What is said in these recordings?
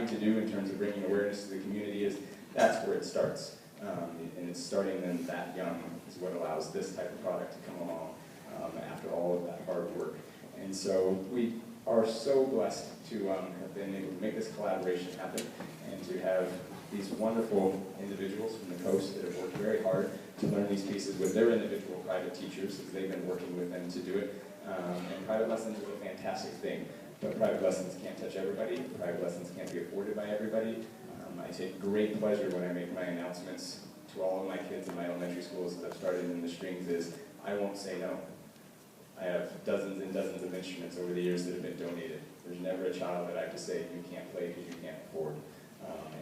to do in terms of bringing awareness to the community is that's where it starts. And it's starting them that young is what allows this type of product to come along after all of that hard work. And so we are so blessed to have been able to make this collaboration happen and to have these wonderful individuals from the coast that have worked very hard to learn these pieces with their individual private teachers as they've been working with them to do it. And private lessons is a fantastic thing, but private lessons can't touch everybody. Private lessons can't be afforded by everybody. I take great pleasure when I make my announcements to all of my kids in my elementary schools that I've started in the strings is, I won't say no. I have dozens and dozens of instruments over the years that have been donated. There's never a child that I have to say, you can't play because you can't afford.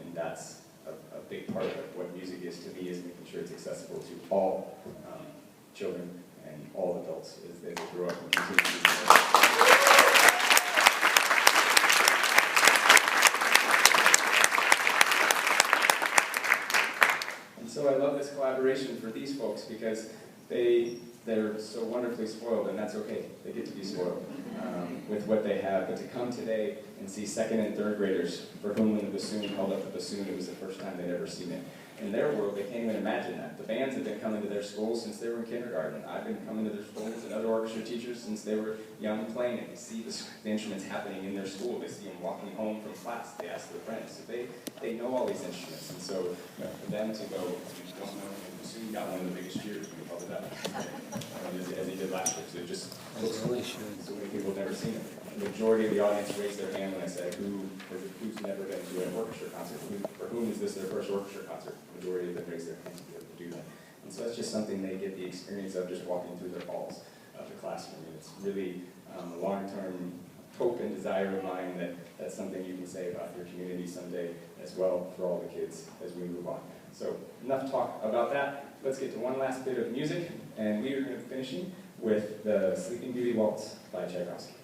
And that's a big part of what music is to me, is making sure it's accessible to all children and all adults as they grow up and continue to grow. And so I love this collaboration for these folks because they're so wonderfully spoiled, and that's okay. They get to be spoiled with what they have. But to come today and see second and third graders for whom when the bassoon held up the bassoon, it was the first time they'd ever seen it. In their world, they can't even imagine that. The bands have been coming to their schools since they were in kindergarten. I've been coming to their schools and other orchestra teachers since they were young and playing it. They see the instruments happening in their school. They see them walking home from class. They ask their friends. So they know all these instruments. And so for them to go, you don't know, and the bassoon got one of the biggest cheers when he held it up, as he did last year. So it just looks really good. So many people have never seen it. The majority of the audience raised their hand when I said, who's never been to an orchestra concert? For whom is this their first orchestra concert? The majority of them raised their hands to be able to do that. And so that's just something they get the experience of just walking through the halls of the classroom. And it's really a long-term hope and desire of mine that that's something you can say about your community someday as well for all the kids as we move on. So enough talk about that. Let's get to one last bit of music, and we are going to be finishing with the Sleeping Beauty Waltz by Tchaikovsky.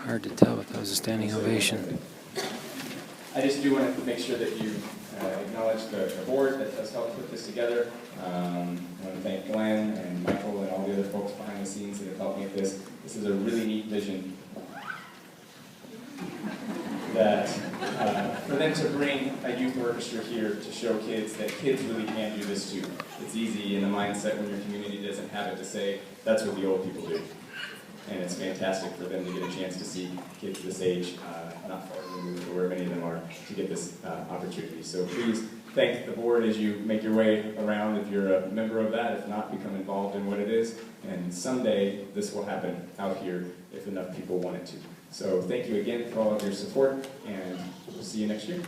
Hard to tell, but that was a standing ovation. I just do want to make sure that you acknowledge the board that has helped put this together. I want to thank Glenn and Michael and all the other folks behind the scenes that have helped make this. This is a really neat vision. That for them to bring a youth orchestra here to show kids that kids really can do this too. It's easy in the mindset when your community doesn't have it to say, that's what the old people do. And it's fantastic for them to get a chance to see kids this age, not far removed, or where many of them are, to get this opportunity. So please thank the board as you make your way around if you're a member of that. If not, become involved in what it is. And someday this will happen out here if enough people want it to. So thank you again for all of your support, and we'll see you next year.